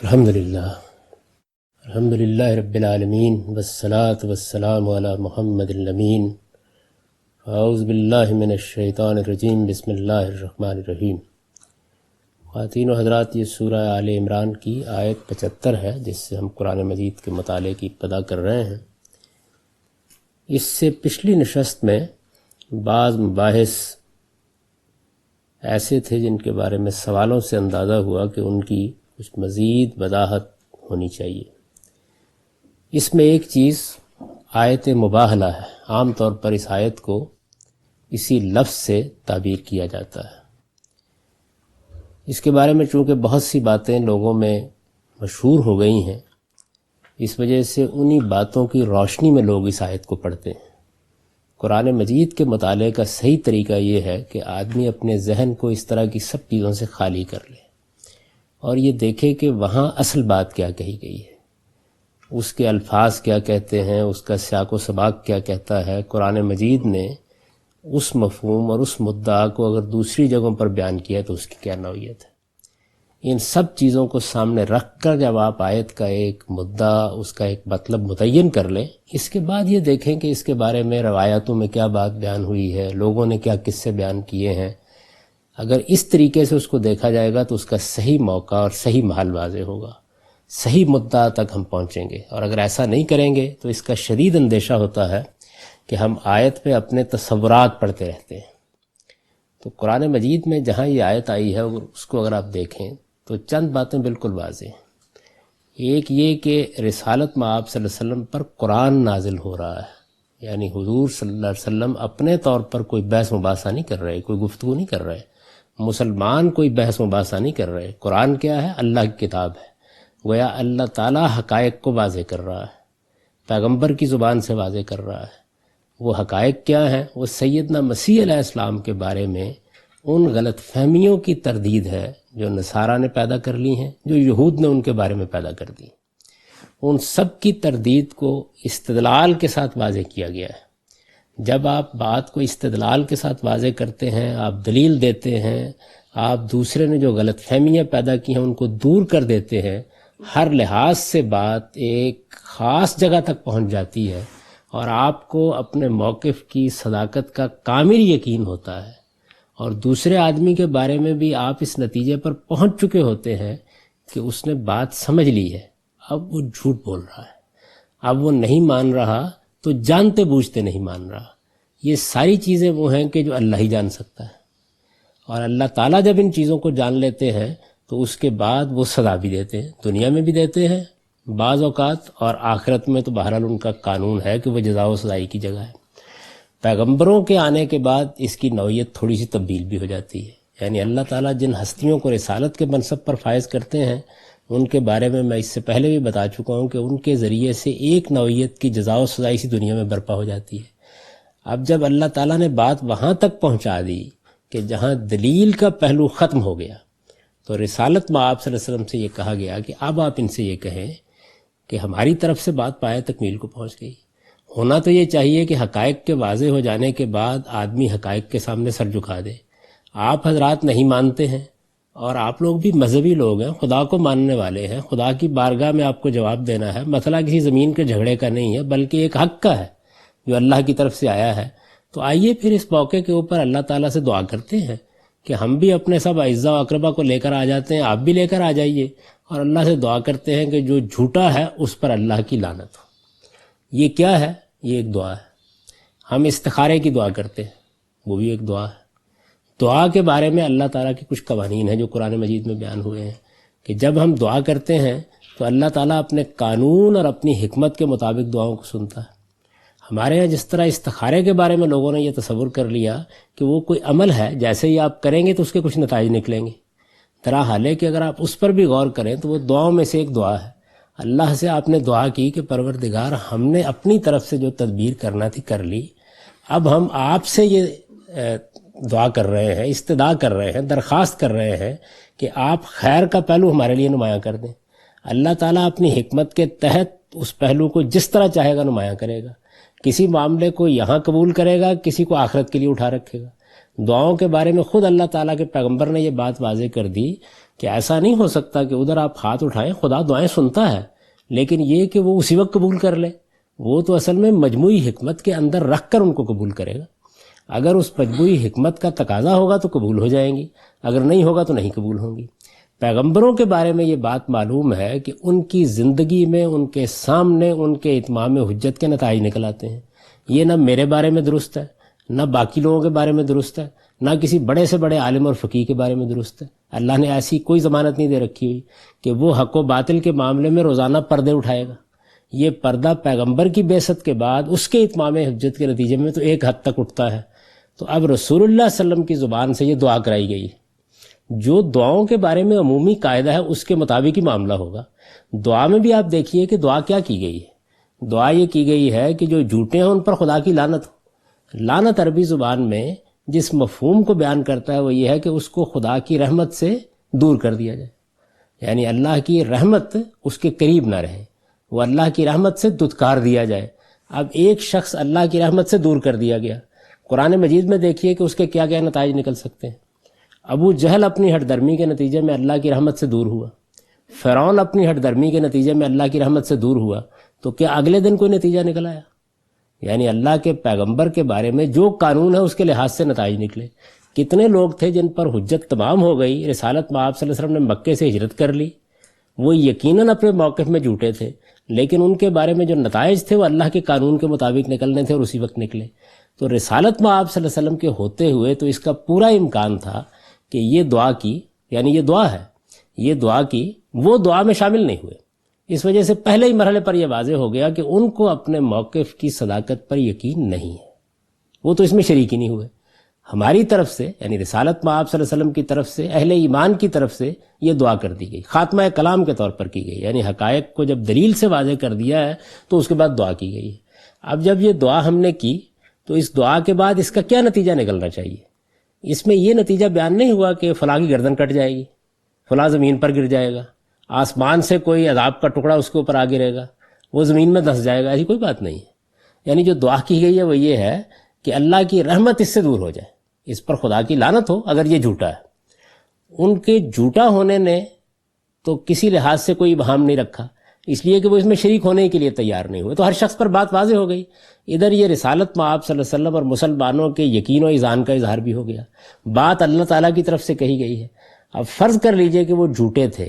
الحمدللہ رب العالمین والصلاة والسلام علی محمد الامین۔ اعوذ باللہ من الشیطان الرجیم، بسم اللہ الرحمن الرحیم۔ خواتین و حضرات، یہ سورہ آل عمران کی آیت 75 ہے جس سے ہم قرآن مجید کے مطالعے کی ابتدا کر رہے ہیں۔ اس سے پچھلی نشست میں بعض مباحث ایسے تھے جن کے بارے میں سوالوں سے اندازہ ہوا کہ ان کی کچھ مزید وضاحت ہونی چاہیے۔ اس میں ایک چیز آیت مباہلہ ہے۔ عام طور پر اس آیت کو اسی لفظ سے تعبیر کیا جاتا ہے۔ اس کے بارے میں چونکہ بہت سی باتیں لوگوں میں مشہور ہو گئی ہیں، اس وجہ سے انہی باتوں کی روشنی میں لوگ اس آیت کو پڑھتے ہیں۔ قرآن مجید کے مطالعے کا صحیح طریقہ یہ ہے کہ آدمی اپنے ذہن کو اس طرح کی سب چیزوں سے خالی کر لے اور یہ دیکھے کہ وہاں اصل بات کیا کہی گئی ہے، اس کے الفاظ کیا کہتے ہیں، اس کا سیاق و سباق کیا کہتا ہے۔ قرآن مجید نے اس مفہوم اور اس مدعا کو اگر دوسری جگہوں پر بیان کیا تو اس کی کیا نوعیت ہے۔ ان سب چیزوں کو سامنے رکھ کر جب آپ آیت کا ایک مدعا، اس کا ایک مطلب متعین کر لیں، اس کے بعد یہ دیکھیں کہ اس کے بارے میں روایاتوں میں کیا بات بیان ہوئی ہے، لوگوں نے کیا قصے بیان کیے ہیں۔ اگر اس طریقے سے اس کو دیکھا جائے گا تو اس کا صحیح موقع اور صحیح محل واضح ہوگا، صحیح مدعا تک ہم پہنچیں گے۔ اور اگر ایسا نہیں کریں گے تو اس کا شدید اندیشہ ہوتا ہے کہ ہم آیت پہ اپنے تصورات پڑھتے رہتے ہیں۔ تو قرآن مجید میں جہاں یہ آیت آئی ہے اس کو اگر آپ دیکھیں تو چند باتیں بالکل واضح ہیں۔ ایک یہ کہ رسالت مآب صلی اللہ علیہ وسلم پر قرآن نازل ہو رہا ہے، یعنی حضور صلی اللہ علیہ وسلم اپنے طور پر کوئی بحث مباحثہ نہیں کر رہے، کوئی گفتگو نہیں کر رہے، مسلمان کوئی بحث مباحثہ نہیں کر رہے۔ قرآن کیا ہے؟ اللہ کی کتاب ہے، گویا اللہ تعالیٰ حقائق کو واضح کر رہا ہے، پیغمبر کی زبان سے واضح کر رہا ہے۔ وہ حقائق کیا ہیں؟ وہ سیدنا مسیح علیہ السلام کے بارے میں ان غلط فہمیوں کی تردید ہے جو نصارہ نے پیدا کر لی ہیں، جو یہود نے ان کے بارے میں پیدا کر دی۔ ان سب کی تردید کو استدلال کے ساتھ واضح کیا گیا ہے۔ جب آپ بات کو استدلال کے ساتھ واضح کرتے ہیں، آپ دلیل دیتے ہیں، آپ دوسرے نے جو غلط فہمیاں پیدا کی ہیں ان کو دور کر دیتے ہیں، ہر لحاظ سے بات ایک خاص جگہ تک پہنچ جاتی ہے اور آپ کو اپنے موقف کی صداقت کا کامل یقین ہوتا ہے، اور دوسرے آدمی کے بارے میں بھی آپ اس نتیجے پر پہنچ چکے ہوتے ہیں کہ اس نے بات سمجھ لی ہے، اب وہ جھوٹ بول رہا ہے، اب وہ نہیں مان رہا تو جانتے بوجھتے نہیں مان رہا۔ یہ ساری چیزیں وہ ہیں کہ جو اللہ ہی جان سکتا ہے، اور اللہ تعالیٰ جب ان چیزوں کو جان لیتے ہیں تو اس کے بعد وہ سزا بھی دیتے ہیں، دنیا میں بھی دیتے ہیں بعض اوقات، اور آخرت میں تو بہرحال ان کا قانون ہے کہ وہ جزا و سزائی کی جگہ ہے۔ پیغمبروں کے آنے کے بعد اس کی نوعیت تھوڑی سی تبدیل بھی ہو جاتی ہے، یعنی اللہ تعالیٰ جن ہستیوں کو رسالت کے منصب پر فائز کرتے ہیں ان کے بارے میں اس سے پہلے بھی بتا چکا ہوں کہ ان کے ذریعے سے ایک نوعیت کی جزا و سزائی سی دنیا میں برپا ہو جاتی ہے۔ اب جب اللہ تعالیٰ نے بات وہاں تک پہنچا دی کہ جہاں دلیل کا پہلو ختم ہو گیا، تو رسالت مآب صلی اللہ علیہ وسلم سے یہ کہا گیا کہ اب آپ ان سے یہ کہیں کہ ہماری طرف سے بات پائے تکمیل کو پہنچ گئی۔ ہونا تو یہ چاہیے کہ حقائق کے واضح ہو جانے کے بعد آدمی حقائق کے سامنے سر جھکا دے۔ آپ حضرات نہیں مانتے ہیں، اور آپ لوگ بھی مذہبی لوگ ہیں، خدا کو ماننے والے ہیں، خدا کی بارگاہ میں آپ کو جواب دینا ہے۔ مسئلہ کسی زمین کے جھگڑے کا نہیں ہے بلکہ ایک حق کا ہے جو اللہ کی طرف سے آیا ہے۔ تو آئیے پھر اس موقع کے اوپر اللہ تعالیٰ سے دعا کرتے ہیں کہ ہم بھی اپنے سب اعزاء و اقربا کو لے کر آ جاتے ہیں، آپ بھی لے کر آ جائیے، اور اللہ سے دعا کرتے ہیں کہ جو جھوٹا ہے اس پر اللہ کی لعنت ہو۔ یہ کیا ہے؟ یہ ایک دعا ہے۔ ہم استخارے کی دعا کرتے ہیں، وہ بھی ایک دعا ہے۔ دعا کے بارے میں اللہ تعالیٰ کے کچھ قوانین ہیں جو قرآن مجید میں بیان ہوئے ہیں کہ جب ہم دعا کرتے ہیں تو اللہ تعالیٰ اپنے قانون اور اپنی حکمت کے مطابق دعاؤں کو سنتا ہے۔ ہمارے ہاں جس طرح استخارے کے بارے میں لوگوں نے یہ تصور کر لیا کہ وہ کوئی عمل ہے، جیسے ہی آپ کریں گے تو اس کے کچھ نتائج نکلیں گے، طرح حال ہے کہ اگر آپ اس پر بھی غور کریں تو وہ دعاؤں میں سے ایک دعا ہے۔ اللہ سے آپ نے دعا کی کہ پروردگار ہم نے اپنی طرف سے جو تدبیر کرنا تھی کر لی، اب ہم آپ سے یہ دعا کر رہے ہیں، استدعا کر رہے ہیں، درخواست کر رہے ہیں کہ آپ خیر کا پہلو ہمارے لیے نمایاں کر دیں۔ اللہ تعالیٰ اپنی حکمت کے تحت اس پہلو کو جس طرح چاہے گا نمایاں کرے گا، کسی معاملے کو یہاں قبول کرے گا، کسی کو آخرت کے لیے اٹھا رکھے گا۔ دعاؤں کے بارے میں خود اللہ تعالیٰ کے پیغمبر نے یہ بات واضح کر دی کہ ایسا نہیں ہو سکتا کہ ادھر آپ ہاتھ اٹھائیں، خدا دعائیں سنتا ہے، لیکن یہ کہ وہ اسی وقت قبول کر لے، وہ تو اصل میں مجموعی حکمت کے اندر رکھ کر ان کو قبول کرے گا۔ اگر اس مجموعی حکمت کا تقاضا ہوگا تو قبول ہو جائیں گی، اگر نہیں ہوگا تو نہیں قبول ہوں گی۔ پیغمبروں کے بارے میں یہ بات معلوم ہے کہ ان کی زندگی میں ان کے سامنے ان کے اتمام حجت کے نتائج نکل آتے ہیں۔ یہ نہ میرے بارے میں درست ہے، نہ باقی لوگوں کے بارے میں درست ہے، نہ کسی بڑے سے بڑے عالم اور فقیہ کے بارے میں درست ہے۔ اللہ نے ایسی کوئی ضمانت نہیں دے رکھی ہوئی کہ وہ حق و باطل کے معاملے میں روزانہ پردے اٹھائے گا۔ یہ پردہ پیغمبر کی بعثت کے بعد اس کے اتمام حجت کے نتیجے میں تو ایک حد تک اٹھتا ہے۔ تو اب رسول اللہ صلی اللہ علیہ وسلم کی زبان سے یہ دعا کرائی گئی ہے۔ جو دعاؤں کے بارے میں عمومی قاعدہ ہے اس کے مطابق ہی معاملہ ہوگا۔ دعا میں بھی آپ دیکھیے کہ دعا کیا کی گئی ہے۔ دعا یہ کی گئی ہے کہ جو جھوٹے ہیں ان پر خدا کی لعنت ہو۔ لعنت عربی زبان میں جس مفہوم کو بیان کرتا ہے وہ یہ ہے کہ اس کو خدا کی رحمت سے دور کر دیا جائے، یعنی اللہ کی رحمت اس کے قریب نہ رہے، وہ اللہ کی رحمت سے دھتکار دیا جائے۔ اب ایک شخص اللہ کی رحمت سے دور کر دیا گیا، قرآن مجید میں دیکھیے کہ اس کے کیا کیا نتائج نکل سکتے ہیں۔ ابو جہل اپنی ہٹ درمی کے نتیجے میں اللہ کی رحمت سے دور ہوا، فرعون اپنی ہٹ درمی کے نتیجے میں اللہ کی رحمت سے دور ہوا، تو کیا اگلے دن کوئی نتیجہ نکل آیا؟ یعنی اللہ کے پیغمبر کے بارے میں جو قانون ہے اس کے لحاظ سے نتائج نکلے۔ کتنے لوگ تھے جن پر حجت تمام ہو گئی، رسالت میں آپ صلی اللہ علیہ وسلم نے مکے سے ہجرت کر لی، وہ یقیناً اپنے موقف میں جھوٹے تھے، لیکن ان کے بارے میں جو نتائج تھے وہ اللہ کے قانون کے مطابق نکلنے تھے اور اسی وقت نکلے۔ تو رسالت میں آپ صلی اللہ علیہ وسلم کے ہوتے ہوئے تو اس کا پورا امکان تھا کہ یہ دعا کی، یعنی یہ دعا ہے، یہ دعا کی، وہ دعا میں شامل نہیں ہوئے۔ اس وجہ سے پہلے ہی مرحلے پر یہ واضح ہو گیا کہ ان کو اپنے موقف کی صداقت پر یقین نہیں ہے، وہ تو اس میں شریک ہی نہیں ہوئے۔ ہماری طرف سے یعنی رسالت میں آپ صلی اللہ علیہ وسلم کی طرف سے، اہل ایمان کی طرف سے یہ دعا کر دی گئی، خاتمہ کلام کے طور پر کی گئی، یعنی حقائق کو جب دلیل سے واضح کر دیا ہے تو اس کے بعد دعا کی گئی ہے۔ اب جب یہ دعا ہم نے کی تو اس دعا کے بعد اس کا کیا نتیجہ نکلنا چاہیے؟ اس میں یہ نتیجہ بیان نہیں ہوا کہ فلاں کی گردن کٹ جائے گی، فلاں زمین پر گر جائے گا، آسمان سے کوئی عذاب کا ٹکڑا اس کے اوپر آ گرے گا، وہ زمین میں دھس جائے گا، ایسی کوئی بات نہیں ہے۔ یعنی جو دعا کی گئی ہے وہ یہ ہے کہ اللہ کی رحمت اس سے دور ہو جائے، اس پر خدا کی لعنت ہو اگر یہ جھوٹا ہے۔ ان کے جھوٹا ہونے نے تو کسی لحاظ سے کوئی ابہام نہیں رکھا، اس لیے کہ وہ اس میں شریک ہونے کے لیے تیار نہیں ہوئے، تو ہر شخص پر بات واضح ہو گئی۔ ادھر یہ رسالت میں آپ صلی اللہ علیہ وسلم اور مسلمانوں کے یقین و ایذان کا اظہار بھی ہو گیا، بات اللہ تعالیٰ کی طرف سے کہی گئی ہے۔ اب فرض کر لیجئے کہ وہ جھوٹے تھے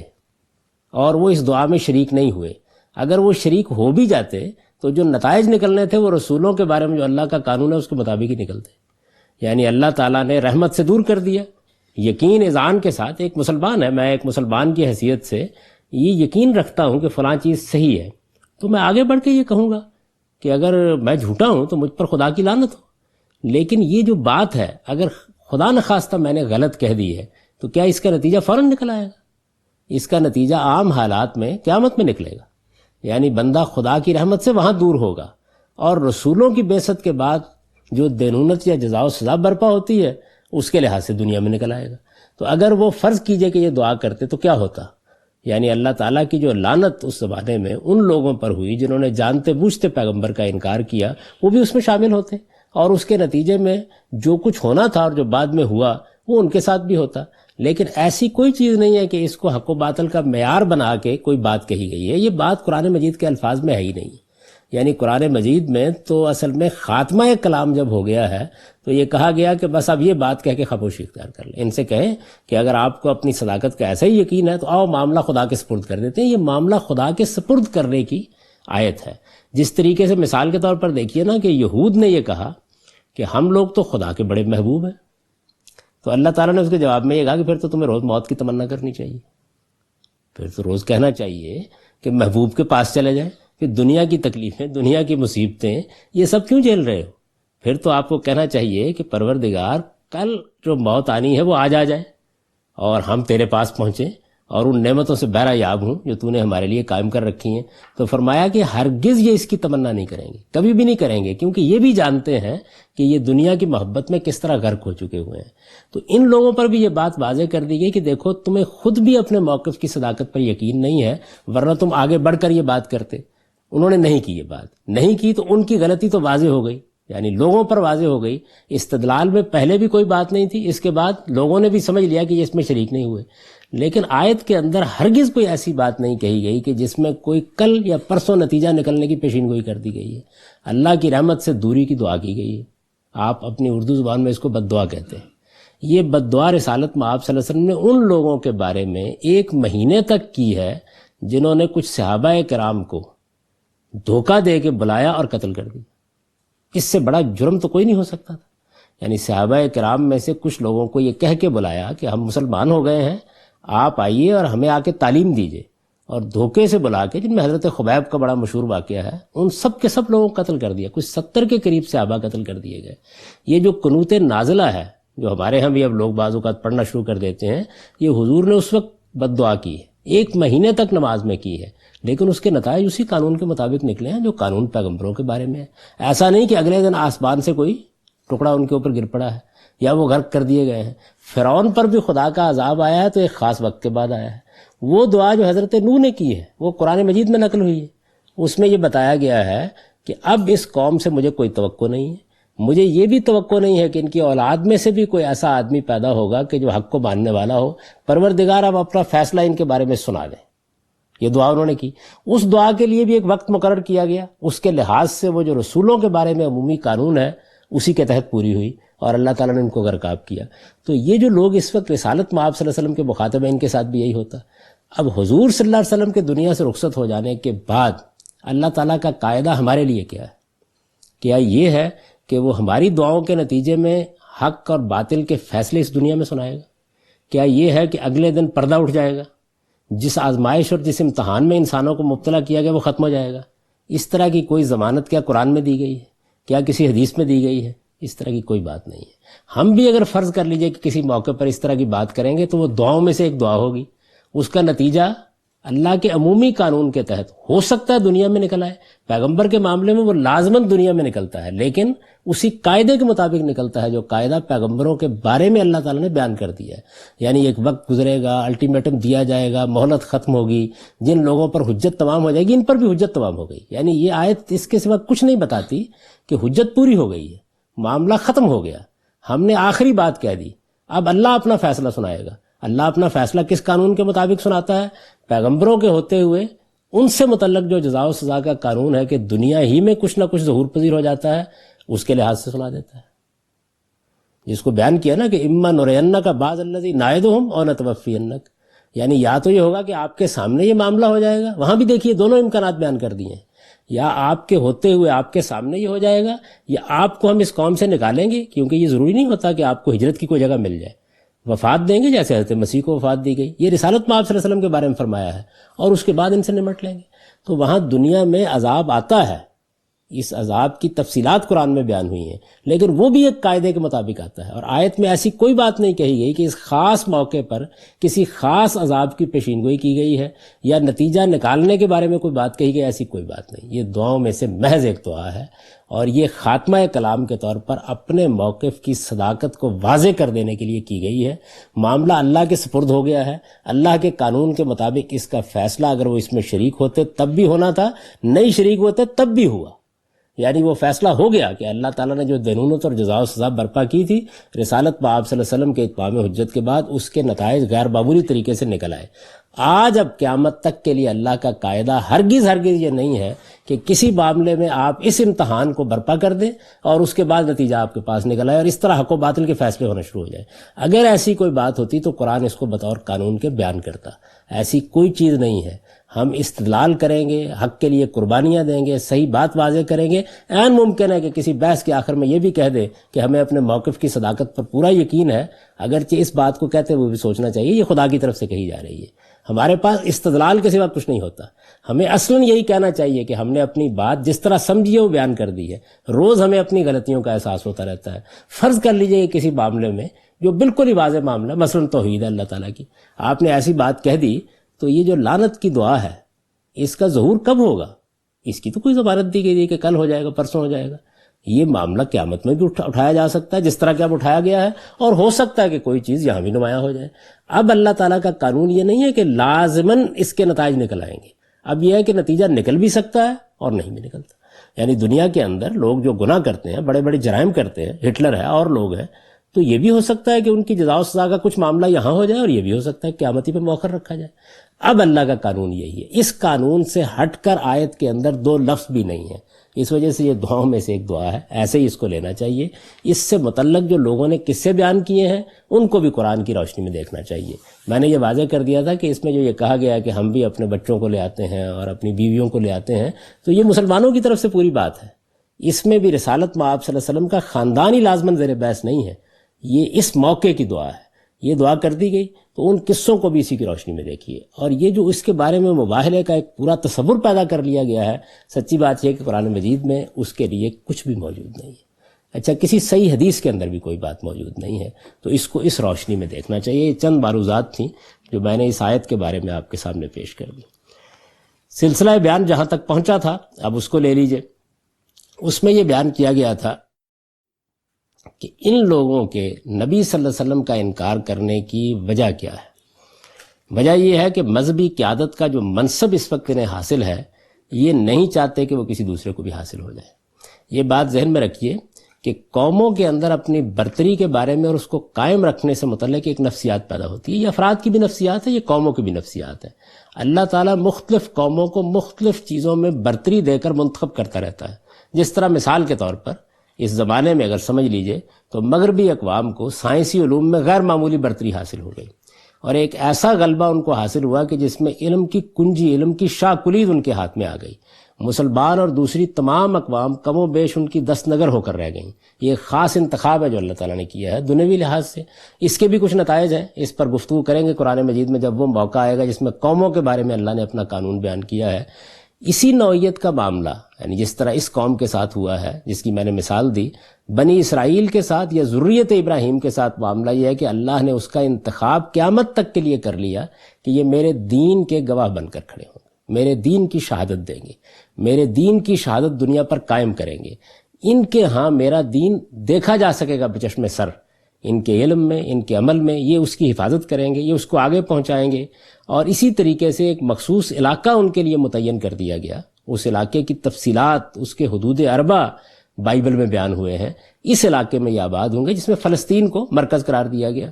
اور وہ اس دعا میں شریک نہیں ہوئے، اگر وہ شریک ہو بھی جاتے تو جو نتائج نکلنے تھے وہ رسولوں کے بارے میں جو اللہ کا قانون ہے اس کے مطابق ہی نکلتے، یعنی اللہ تعالیٰ نے رحمت سے دور کر دیا۔ یقین اذعان کے ساتھ ایک مسلمان ہے، میں ایک مسلمان کی حیثیت سے یہ یقین رکھتا ہوں کہ فلاں چیز صحیح ہے، تو میں آگے بڑھ کے یہ کہوں گا کہ اگر میں جھوٹا ہوں تو مجھ پر خدا کی لعنت ہو۔ لیکن یہ جو بات ہے اگر خدا نخواستہ میں نے غلط کہہ دی ہے تو کیا اس کا نتیجہ فوراً نکل آئے گا؟ اس کا نتیجہ عام حالات میں قیامت میں نکلے گا، یعنی بندہ خدا کی رحمت سے وہاں دور ہوگا، اور رسولوں کی بعثت کے بعد جو دینونت یا جزا و سزا برپا ہوتی ہے اس کے لحاظ سے دنیا میں نکل آئے گا۔ تو اگر وہ فرض کیجئے کہ یہ دعا کرتے تو کیا ہوتا؟ یعنی اللہ تعالیٰ کی جو لعنت اس زمانے میں ان لوگوں پر ہوئی جنہوں نے جانتے بوجھتے پیغمبر کا انکار کیا، وہ بھی اس میں شامل ہوتے، اور اس کے نتیجے میں جو کچھ ہونا تھا اور جو بعد میں ہوا وہ ان کے ساتھ بھی ہوتا۔ لیکن ایسی کوئی چیز نہیں ہے کہ اس کو حق و باطل کا معیار بنا کے کوئی بات کہی گئی ہے، یہ بات قرآن مجید کے الفاظ میں ہے ہی نہیں۔ یعنی قرآن مجید میں تو اصل میں خاتمہ کلام جب ہو گیا ہے تو یہ کہا گیا کہ بس اب یہ بات کہہ کے خاموشی اختیار کر لیں، ان سے کہیں کہ اگر آپ کو اپنی صداقت کا ایسا ہی یقین ہے تو آؤ معاملہ خدا کے سپرد کر دیتے ہیں۔ یہ معاملہ خدا کے سپرد کرنے کی آیت ہے۔ جس طریقے سے مثال کے طور پر دیکھیے نا کہ یہود نے یہ کہا کہ ہم لوگ تو خدا کے بڑے محبوب ہیں، تو اللہ تعالیٰ نے اس کے جواب میں یہ کہا کہ پھر تو تمہیں روز موت کی تمنا کرنی چاہیے، پھر تو روز کہنا چاہیے کہ محبوب کے پاس چلے جائیں، کہ دنیا کی تکلیفیں، دنیا کی مصیبتیں، یہ سب کیوں جھیل رہے ہو؟ پھر تو آپ کو کہنا چاہیے کہ پروردگار کل جو موت آنی ہے وہ آج آ جائے اور ہم تیرے پاس پہنچیں اور ان نعمتوں سے بہرہ یاب ہوں جو تو نے ہمارے لیے قائم کر رکھی ہیں۔ تو فرمایا کہ ہرگز یہ اس کی تمنا نہیں کریں گے، کبھی بھی نہیں کریں گے، کیونکہ یہ بھی جانتے ہیں کہ یہ دنیا کی محبت میں کس طرح غرق ہو چکے ہوئے ہیں۔ تو ان لوگوں پر بھی یہ بات واضح کر دی گئی کہ دیکھو تمہیں خود بھی اپنے موقف کی صداقت پر یقین نہیں ہے، ورنہ تم آگے بڑھ کر یہ بات کرتے۔ انہوں نے نہیں کی، یہ بات نہیں کی تو ان کی غلطی تو واضح ہو گئی، یعنی لوگوں پر واضح ہو گئی۔ استدلال میں پہلے بھی کوئی بات نہیں تھی، اس کے بعد لوگوں نے بھی سمجھ لیا کہ یہ اس میں شریک نہیں ہوئے، لیکن آیت کے اندر ہرگز کوئی ایسی بات نہیں کہی گئی کہ جس میں کوئی کل یا پرسوں نتیجہ نکلنے کی پیشین گوئی کر دی گئی ہے۔ اللہ کی رحمت سے دوری کی دعا کی گئی ہے، آپ اپنی اردو زبان میں اس کو بد دعا کہتے ہیں۔ یہ بد دعا رسالت میں آپ صلی اللہ علیہ وسلم نے ان لوگوں کے بارے میں 1 مہینے تک کی ہے جنہوں نے کچھ صحابہ کرام کو دھوکہ دے کے بلایا اور قتل کر دیا۔ اس سے بڑا جرم تو کوئی نہیں ہو سکتا تھا۔ یعنی صحابہ کرام میں سے کچھ لوگوں کو یہ کہہ کے بلایا کہ ہم مسلمان ہو گئے ہیں، آپ آئیے اور ہمیں آ کے تعلیم دیجیے، اور دھوکے سے بلا کے، جن میں حضرت خبیب کا بڑا مشہور واقعہ ہے، ان سب کے سب لوگوں کو قتل کر دیا۔ کچھ 70 کے قریب صحابہ قتل کر دیے گئے۔ یہ جو قنوت نازلہ ہے، جو ہمارے ہاں بھی اب لوگ بعض اوقات پڑھنا شروع کر دیتے ہیں، یہ حضور نے اس وقت بد دعا کی ہے، 1 مہینے تک نماز میں کی ہے، لیکن اس کے نتائج اسی قانون کے مطابق نکلے ہیں جو قانون پیغمبروں کے بارے میں ہے۔ ایسا نہیں کہ اگلے دن آسمان سے کوئی ٹکڑا ان کے اوپر گر پڑا ہے یا وہ غرق کر دیے گئے ہیں۔ فرعون پر بھی خدا کا عذاب آیا ہے تو ایک خاص وقت کے بعد آیا ہے۔ وہ دعا جو حضرت نوح نے کی ہے وہ قرآن مجید میں نقل ہوئی ہے، اس میں یہ بتایا گیا ہے کہ اب اس قوم سے مجھے کوئی توقع نہیں ہے، مجھے یہ بھی توقع نہیں ہے کہ ان کی اولاد میں سے بھی کوئی ایسا آدمی پیدا ہوگا کہ جو حق کو ماننے والا ہو، پروردگار اب اپنا فیصلہ ان کے بارے میں سنا دیں۔ یہ دعا انہوں نے کی۔ اس دعا کے لیے بھی ایک وقت مقرر کیا گیا، اس کے لحاظ سے وہ جو رسولوں کے بارے میں عمومی قانون ہے اسی کے تحت پوری ہوئی، اور اللہ تعالیٰ نے ان کو غرقاب کیا۔ تو یہ جو لوگ اس وقت رسالت میں آپ صلی اللہ علیہ وسلم کے مخاطب ہیں، ان کے ساتھ بھی یہی ہوتا۔ اب حضور صلی اللہ علیہ وسلم کے دنیا سے رخصت ہو جانے کے بعد اللہ تعالیٰ کا قاعدہ ہمارے لیے کیا ہے؟ کیا یہ ہے کہ وہ ہماری دعاؤں کے نتیجے میں حق اور باطل کے فیصلے اس دنیا میں سنائے گا؟ کیا یہ ہے کہ اگلے دن پردہ اٹھ جائے گا، جس آزمائش اور جس امتحان میں انسانوں کو مبتلا کیا گیا وہ ختم ہو جائے گا؟ اس طرح کی کوئی ضمانت کیا قرآن میں دی گئی ہے؟ کیا کسی حدیث میں دی گئی ہے؟ اس طرح کی کوئی بات نہیں ہے۔ ہم بھی اگر فرض کر لیجئے کہ کسی موقع پر اس طرح کی بات کریں گے تو وہ دعاؤں میں سے ایک دعا ہوگی، اس کا نتیجہ اللہ کے عمومی قانون کے تحت ہو سکتا ہے دنیا میں نکل آئے۔ پیغمبر کے معاملے میں وہ لازماً دنیا میں نکلتا ہے، لیکن اسی قاعدے کے مطابق نکلتا ہے جو قاعدہ پیغمبروں کے بارے میں اللہ تعالیٰ نے بیان کر دیا ہے۔ یعنی ایک وقت گزرے گا، الٹیمیٹم دیا جائے گا، مہلت ختم ہوگی، جن لوگوں پر حجت تمام ہو جائے گی ان پر بھی حجت تمام ہو گئی۔ یعنی یہ آیت اس کے سوا کچھ نہیں بتاتی کہ حجت پوری ہو گئی ہے، معاملہ ختم ہو گیا، ہم نے آخری بات کہہ دی، اب اللہ اپنا فیصلہ سنائے گا۔ اللہ اپنا فیصلہ کس قانون کے مطابق سناتا ہے؟ پیغمبروں کے ہوتے ہوئے ان سے متعلق جو جزا و سزا کا قانون ہے کہ دنیا ہی میں کچھ نہ کچھ ظہور پذیر ہو جاتا ہے، اس کے لحاظ سے سنا دیتا ہے، جس کو بیان کیا نا کہ اما نرینک بعض الذی نعدہم اور نتوفینک، یعنی یا تو یہ ہوگا کہ آپ کے سامنے یہ معاملہ ہو جائے گا، وہاں بھی دیکھیے دونوں امکانات بیان کر دیے ہیں، یا آپ کے ہوتے ہوئے آپ کے سامنے یہ ہو جائے گا، یا آپ کو ہم اس قوم سے نکالیں گے، کیونکہ یہ ضروری نہیں ہوتا کہ آپ کو ہجرت کی کوئی جگہ مل جائے، وفات دیں گے جیسے حضرت مسیح کو وفات دی گئی۔ یہ رسالت میں آپ صلی اللہ علیہ وسلم کے بارے میں فرمایا ہے، اور اس کے بعد ان سے نمٹ لیں گے۔ تو وہاں دنیا میں عذاب آتا ہے، اس عذاب کی تفصیلات قرآن میں بیان ہوئی ہیں، لیکن وہ بھی ایک قاعدے کے مطابق آتا ہے، اور آیت میں ایسی کوئی بات نہیں کہی گئی کہ اس خاص موقع پر کسی خاص عذاب کی پیشین گوئی کی گئی ہے یا نتیجہ نکالنے کے بارے میں کوئی بات کہی گئی، ایسی کوئی بات نہیں۔ یہ دعاؤں میں سے محض ایک دعا ہے، اور یہ خاتمہ کلام کے طور پر اپنے موقف کی صداقت کو واضح کر دینے کے لیے کی گئی ہے۔ معاملہ اللہ کے سپرد ہو گیا ہے، اللہ کے قانون کے مطابق اس کا فیصلہ اگر وہ اس میں شریک ہوتے تب بھی ہونا تھا، نہیں شریک ہوتے تب بھی ہوا۔ یعنی وہ فیصلہ ہو گیا کہ اللہ تعالیٰ نے جو دینونت اور جزا و سزا برپا کی تھی رسالت میں آپ صلی اللہ علیہ وسلم کے اتمام حجت کے بعد، اس کے نتائج غیر معمولی طریقے سے نکل آئے۔ آج اب قیامت تک کے لیے اللہ کا قاعدہ ہرگز یہ نہیں ہے کہ کسی معاملے میں آپ اس امتحان کو برپا کر دیں اور اس کے بعد نتیجہ آپ کے پاس نکل آئے اور اس طرح حق و باطل کے فیصلے ہونا شروع ہو جائے۔ اگر ایسی کوئی بات ہوتی تو قرآن اس کو بطور قانون کے بیان کرتا۔ ایسی کوئی چیز نہیں ہے۔ ہم استدلال کریں گے، حق کے لیے قربانیاں دیں گے، صحیح بات واضح کریں گے، عین ممکن ہے کہ کسی بحث کے آخر میں یہ بھی کہہ دے کہ ہمیں اپنے موقف کی صداقت پر پورا یقین ہے، اگرچہ اس بات کو کہتے وہ بھی سوچنا چاہیے یہ خدا کی طرف سے کہی جا رہی ہے۔ ہمارے پاس استدلال کے سوا کچھ نہیں ہوتا۔ ہمیں اصلاً یہی کہنا چاہیے کہ ہم نے اپنی بات جس طرح سمجھی ہے وہ بیان کر دی ہے۔ روز ہمیں اپنی غلطیوں کا احساس ہوتا رہتا ہے۔ فرض کر لیجئے کسی معاملے میں جو بالکل ہی واضح معاملہ، مثلاً توحید ہے اللہ تعالیٰ کی، آپ نے ایسی بات کہہ دی تو یہ جو لعنت کی دعا ہے اس کا ظہور کب ہوگا؟ اس کی تو کوئی ضمانت دی گئی کہ کل ہو جائے گا، پرسوں ہو جائے گا۔ یہ معاملہ قیامت میں بھی اٹھایا جا سکتا ہے جس طرح کہ اب اٹھایا گیا ہے، اور ہو سکتا ہے کہ کوئی چیز یہاں بھی نمایاں ہو جائے۔ اب اللہ تعالیٰ کا قانون یہ نہیں ہے کہ لازماً اس کے نتائج نکل آئیں گے، اب یہ ہے کہ نتیجہ نکل بھی سکتا ہے اور نہیں بھی نکلتا۔ یعنی دنیا کے اندر لوگ جو گناہ کرتے ہیں، بڑے بڑے جرائم کرتے ہیں، ہٹلر ہے اور لوگ ہیں، تو یہ بھی ہو سکتا ہے کہ ان کی جزا و سزا کا کچھ معاملہ یہاں ہو جائے، اور یہ بھی ہو سکتا ہے کہ قیامتی پہ مؤخر رکھا جائے۔ اب اللہ کا قانون یہی ہے، اس قانون سے ہٹ کر آیت کے اندر دو لفظ بھی نہیں ہیں، اس وجہ سے یہ دعاؤں میں سے ایک دعا ہے، ایسے ہی اس کو لینا چاہیے۔ اس سے متعلق جو لوگوں نے قصے بیان کیے ہیں ان کو بھی قرآن کی روشنی میں دیکھنا چاہیے۔ میں نے یہ واضح کر دیا تھا کہ اس میں جو یہ کہا گیا ہے کہ ہم بھی اپنے بچوں کو لے آتے ہیں اور اپنی بیویوں کو لے آتے ہیں، تو یہ مسلمانوں کی طرف سے پوری بات ہے، اس میں بھی رسالت مآب صلی اللہ علیہ وسلم کا خاندانی لازماً زیر بحث نہیں ہے، یہ اس موقع کی دعا ہے، یہ دعا کر دی گئی، تو ان قصوں کو بھی اسی کی روشنی میں دیکھیے۔ اور یہ جو اس کے بارے میں مباہلے کا ایک پورا تصور پیدا کر لیا گیا ہے، سچی بات یہ ہے کہ قرآن مجید میں اس کے لیے کچھ بھی موجود نہیں ہے، اچھا کسی صحیح حدیث کے اندر بھی کوئی بات موجود نہیں ہے، تو اس کو اس روشنی میں دیکھنا چاہیے۔ یہ چند معروضات تھیں جو میں نے اس آیت کے بارے میں آپ کے سامنے پیش کر دی۔ سلسلہ بیان جہاں تک پہنچا تھا اب اس کو لے لیجئے۔ اس میں یہ بیان کیا گیا تھا کہ ان لوگوں کے نبی صلی اللہ علیہ وسلم کا انکار کرنے کی وجہ کیا ہے۔ وجہ یہ ہے کہ مذہبی قیادت کا جو منصب اس وقت انہیں حاصل ہے، یہ نہیں چاہتے کہ وہ کسی دوسرے کو بھی حاصل ہو جائے۔ یہ بات ذہن میں رکھیے کہ قوموں کے اندر اپنی برتری کے بارے میں اور اس کو قائم رکھنے سے متعلق ایک نفسیات پیدا ہوتی ہے، یہ افراد کی بھی نفسیات ہے، یہ قوموں کی بھی نفسیات ہے۔ اللہ تعالیٰ مختلف قوموں کو مختلف چیزوں میں برتری دے کر منتخب کرتا رہتا ہے۔ جس طرح مثال کے طور پر اس زمانے میں اگر سمجھ لیجئے تو مغربی اقوام کو سائنسی علوم میں غیر معمولی برتری حاصل ہو گئی، اور ایک ایسا غلبہ ان کو حاصل ہوا کہ جس میں علم کی کنجی، علم کی شاہ کلید ان کے ہاتھ میں آ گئی۔ مسلمان اور دوسری تمام اقوام کم و بیش ان کی دست نگر ہو کر رہ گئیں۔ یہ ایک خاص انتخاب ہے جو اللہ تعالیٰ نے کیا ہے دنیوی لحاظ سے۔ اس کے بھی کچھ نتائج ہیں، اس پر گفتگو کریں گے قرآن مجید میں جب وہ موقع آئے گا جس میں قوموں کے بارے میں اللہ نے اپنا قانون بیان کیا ہے۔ اسی نوعیت کا معاملہ، یعنی جس طرح اس قوم کے ساتھ ہوا ہے جس کی میں نے مثال دی، بنی اسرائیل کے ساتھ یا ذریت ابراہیم کے ساتھ معاملہ یہ ہے کہ اللہ نے اس کا انتخاب قیامت تک کے لیے کر لیا کہ یہ میرے دین کے گواہ بن کر کھڑے ہوں گے، میرے دین کی شہادت دیں گے، میرے دین کی شہادت دنیا پر قائم کریں گے۔ ان کے ہاں میرا دین دیکھا جا سکے گا بچشم سر، ان کے علم میں، ان کے عمل میں، یہ اس کی حفاظت کریں گے، یہ اس کو آگے پہنچائیں گے۔ اور اسی طریقے سے ایک مخصوص علاقہ ان کے لیے متعین کر دیا گیا، اس علاقے کی تفصیلات، اس کے حدود اربع بائبل میں بیان ہوئے ہیں۔ اس علاقے میں یہ آباد ہوں گے جس میں فلسطین کو مرکز قرار دیا گیا۔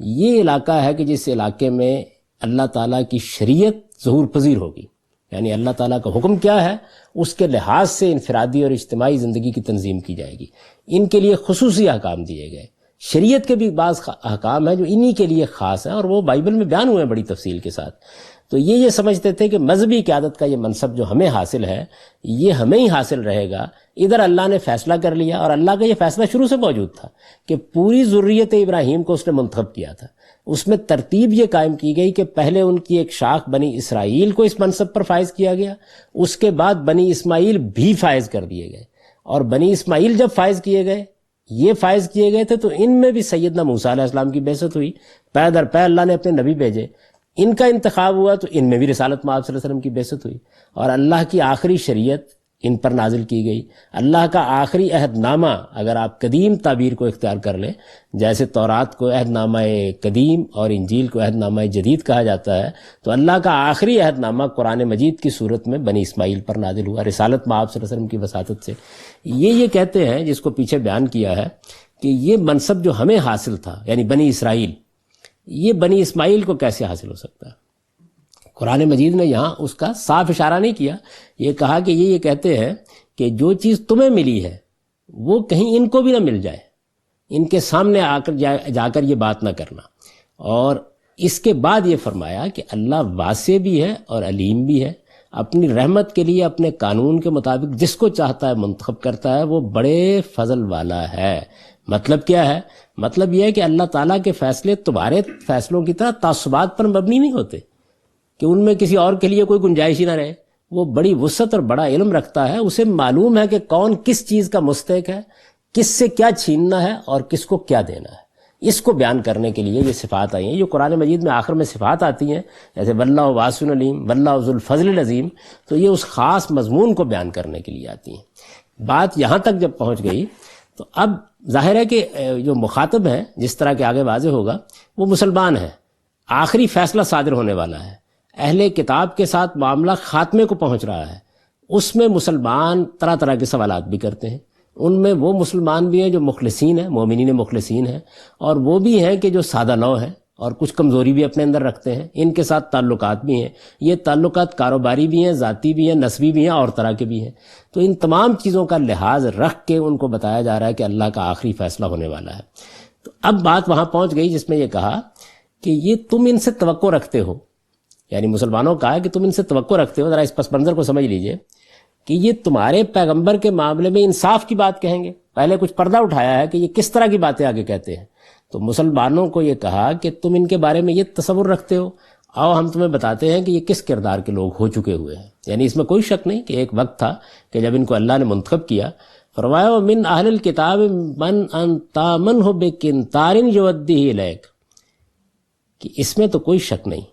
یہ علاقہ ہے کہ جس علاقے میں اللہ تعالیٰ کی شریعت ظہور پذیر ہوگی، یعنی اللہ تعالیٰ کا حکم کیا ہے اس کے لحاظ سے انفرادی اور اجتماعی زندگی کی تنظیم کی جائے گی۔ ان کے لیے خصوصی احکام دیے گئے، شریعت کے بھی بعض احکام ہیں جو انہی کے لیے خاص ہیں، اور وہ بائبل میں بیان ہوئے ہیں بڑی تفصیل کے ساتھ۔ تو یہ سمجھتے تھے کہ مذہبی قیادت کا یہ منصب جو ہمیں حاصل ہے یہ ہمیں ہی حاصل رہے گا۔ ادھر اللہ نے فیصلہ کر لیا، اور اللہ کا یہ فیصلہ شروع سے موجود تھا کہ پوری ذریت ابراہیم کو اس نے منتخب کیا تھا۔ اس میں ترتیب یہ قائم کی گئی کہ پہلے ان کی ایک شاخ بنی اسرائیل کو اس منصب پر فائز کیا گیا، اس کے بعد بنی اسماعیل بھی فائز کر دیے گئے، اور بنی اسماعیل جب فائز کیے گئے، یہ فائز کیے گئے تھے، تو ان میں بھی سیدنا موسیٰ علیہ السلام کی بعثت ہوئی، پے در پے اللہ نے اپنے نبی بھیجے، ان کا انتخاب ہوا تو ان میں بھی رسالت مآب صلی اللہ علیہ وسلم کی بعثت ہوئی، اور اللہ کی آخری شریعت ان پر نازل کی گئی۔ اللہ کا آخری عہد نامہ، اگر آپ قدیم تعبیر کو اختیار کر لیں، جیسے تورات کو عہد نامہ قدیم اور انجیل کو عہد نامہ جدید کہا جاتا ہے، تو اللہ کا آخری عہد نامہ قرآن مجید کی صورت میں بنی اسماعیل پر نازل ہوا، رسالت مآب صلی اللہ علیہ وسلم کی وساطت سے۔ یہ کہتے ہیں، جس کو پیچھے بیان کیا ہے، کہ یہ منصب جو ہمیں حاصل تھا، یعنی بنی اسرائیل، یہ بنی اسماعیل کو کیسے حاصل ہو سکتا ہے؟ قرآن مجید نے یہاں اس کا صاف اشارہ نہیں کیا، یہ کہا کہ یہ کہتے ہیں کہ جو چیز تمہیں ملی ہے وہ کہیں ان کو بھی نہ مل جائے، ان کے سامنے آ کر جا کر یہ بات نہ کرنا۔ اور اس کے بعد یہ فرمایا کہ اللہ واسع بھی ہے اور علیم بھی ہے، اپنی رحمت کے لیے اپنے قانون کے مطابق جس کو چاہتا ہے منتخب کرتا ہے، وہ بڑے فضل والا ہے۔ مطلب کیا ہے؟ مطلب یہ ہے کہ اللہ تعالیٰ کے فیصلے تمہارے فیصلوں کی طرح تعصبات پر مبنی نہیں ہوتے کہ ان میں کسی اور کے لیے کوئی گنجائش ہی نہ رہے۔ وہ بڑی وسعت اور بڑا علم رکھتا ہے، اسے معلوم ہے کہ کون کس چیز کا مستحق ہے، کس سے کیا چھیننا ہے اور کس کو کیا دینا ہے۔ اس کو بیان کرنے کے لیے یہ صفات آئی ہیں، جو قرآن مجید میں آخر میں صفات آتی ہیں، جیسے واللہ واسع علیم، واللہ ذو الفضل العظیم، تو یہ اس خاص مضمون کو بیان کرنے کے لیے آتی ہیں۔ بات یہاں تک جب پہنچ گئی تو اب ظاہر ہے کہ جو مخاطب ہیں، جس طرح کے آگے واضح ہوگا، وہ مسلمان ہیں، آخری فیصلہ صادر ہونے والا ہے، اہل کتاب کے ساتھ معاملہ خاتمے کو پہنچ رہا ہے، اس میں مسلمان طرح طرح کے سوالات بھی کرتے ہیں، ان میں وہ مسلمان بھی ہیں جو مخلصین ہیں، مومنین مخلصین ہیں، اور وہ بھی ہیں کہ جو سادہ لو ہیں اور کچھ کمزوری بھی اپنے اندر رکھتے ہیں، ان کے ساتھ تعلقات بھی ہیں، یہ تعلقات کاروباری بھی ہیں، ذاتی بھی ہیں، نسبی بھی ہیں، اور طرح کے بھی ہیں۔ تو ان تمام چیزوں کا لحاظ رکھ کے ان کو بتایا جا رہا ہے کہ اللہ کا آخری فیصلہ ہونے والا ہے۔ تو اب بات وہاں پہنچ گئی جس میں یہ کہا کہ یہ تم ان سے توقع رکھتے ہو، یعنی مسلمانوں کا ہے کہ تم ان سے توقع رکھتے ہو، ذرا اس پس منظر کو سمجھ لیجئے کہ یہ تمہارے پیغمبر کے معاملے میں انصاف کی بات کہیں گے۔ پہلے کچھ پردہ اٹھایا ہے کہ یہ کس طرح کی باتیں آگے کہتے ہیں، تو مسلمانوں کو یہ کہا کہ تم ان کے بارے میں یہ تصور رکھتے ہو، آؤ ہم تمہیں بتاتے ہیں کہ یہ کس کردار کے لوگ ہو چکے ہوئے ہیں۔ یعنی اس میں کوئی شک نہیں کہ ایک وقت تھا کہ جب ان کو اللہ نے منتخب کیا، فرمایا وَمِنْ أَهْلِ الْكِتَابِ مَنْ أَنْ تَأْمَنْهُ بِقِنْطَارٍ يُؤَدِّهُ إِلَيْكَ، کہ اس میں تو کوئی شک نہیں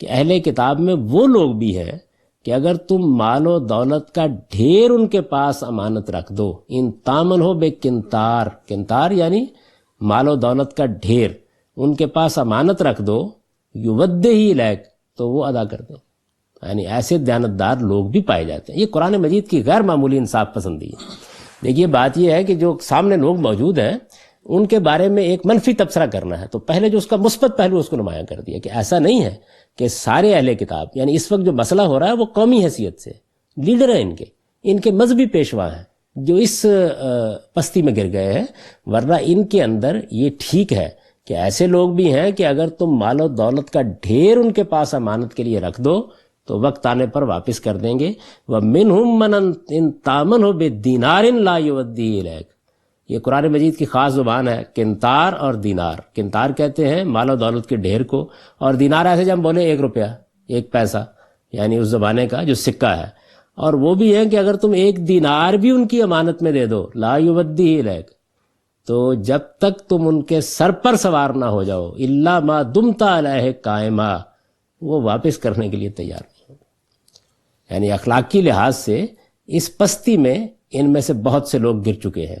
کہ اہل کتاب میں وہ لوگ بھی ہیں کہ اگر تم مال و دولت کا ڈھیر ان کے پاس امانت رکھ دو، ان تامن ہو بے کنتار، کنتار یعنی مال و دولت کا ڈھیر ان کے پاس امانت رکھ دو، یودہ ہی لیک، تو وہ ادا کر دیں۔ یعنی ایسے دیانتدار لوگ بھی پائے جاتے ہیں۔ یہ قرآن مجید کی غیر معمولی انصاف پسندی ہے۔ دیکھیے بات یہ ہے کہ جو سامنے لوگ موجود ہیں ان کے بارے میں ایک منفی تبصرہ کرنا ہے، تو پہلے جو اس کا مثبت پہلو اس کو نمایاں کر دیا کہ ایسا نہیں ہے کہ سارے اہل کتاب، یعنی اس وقت جو مسئلہ ہو رہا ہے وہ قومی حیثیت سے لیڈر ہیں، ان کے مذہبی پیشوا ہیں جو اس پستی میں گر گئے ہیں، ورنہ ان کے اندر یہ ٹھیک ہے کہ ایسے لوگ بھی ہیں کہ اگر تم مال و دولت کا ڈھیر ان کے پاس امانت کے لیے رکھ دو تو وقت آنے پر واپس کر دیں گے۔ وَمِنْهُمْ مَنْ إِنْ تَأْمَنْهُ بِدِينَارٍ لَا يُؤَدِّيهُ إِلَيْكَ، یہ قرآن مجید کی خاص زبان ہے، کنتار اور دینار۔ کنتار کہتے ہیں مال و دولت کے ڈھیر کو، اور دینار ایسے جب ہم بولے 1 روپیہ، 1 پیسہ، یعنی اس زمانے کا جو سکہ ہے، اور وہ بھی ہے کہ اگر تم 1 دینار بھی ان کی امانت میں دے دو، لا یودیہ الیک، تو جب تک تم ان کے سر پر سوار نہ ہو جاؤ، الا ما دمت علیہ قائما، وہ واپس کرنے کے لیے تیار نہیں ہوگا۔ یعنی اخلاقی لحاظ سے اس پستی میں ان میں سے بہت سے لوگ گر چکے ہیں۔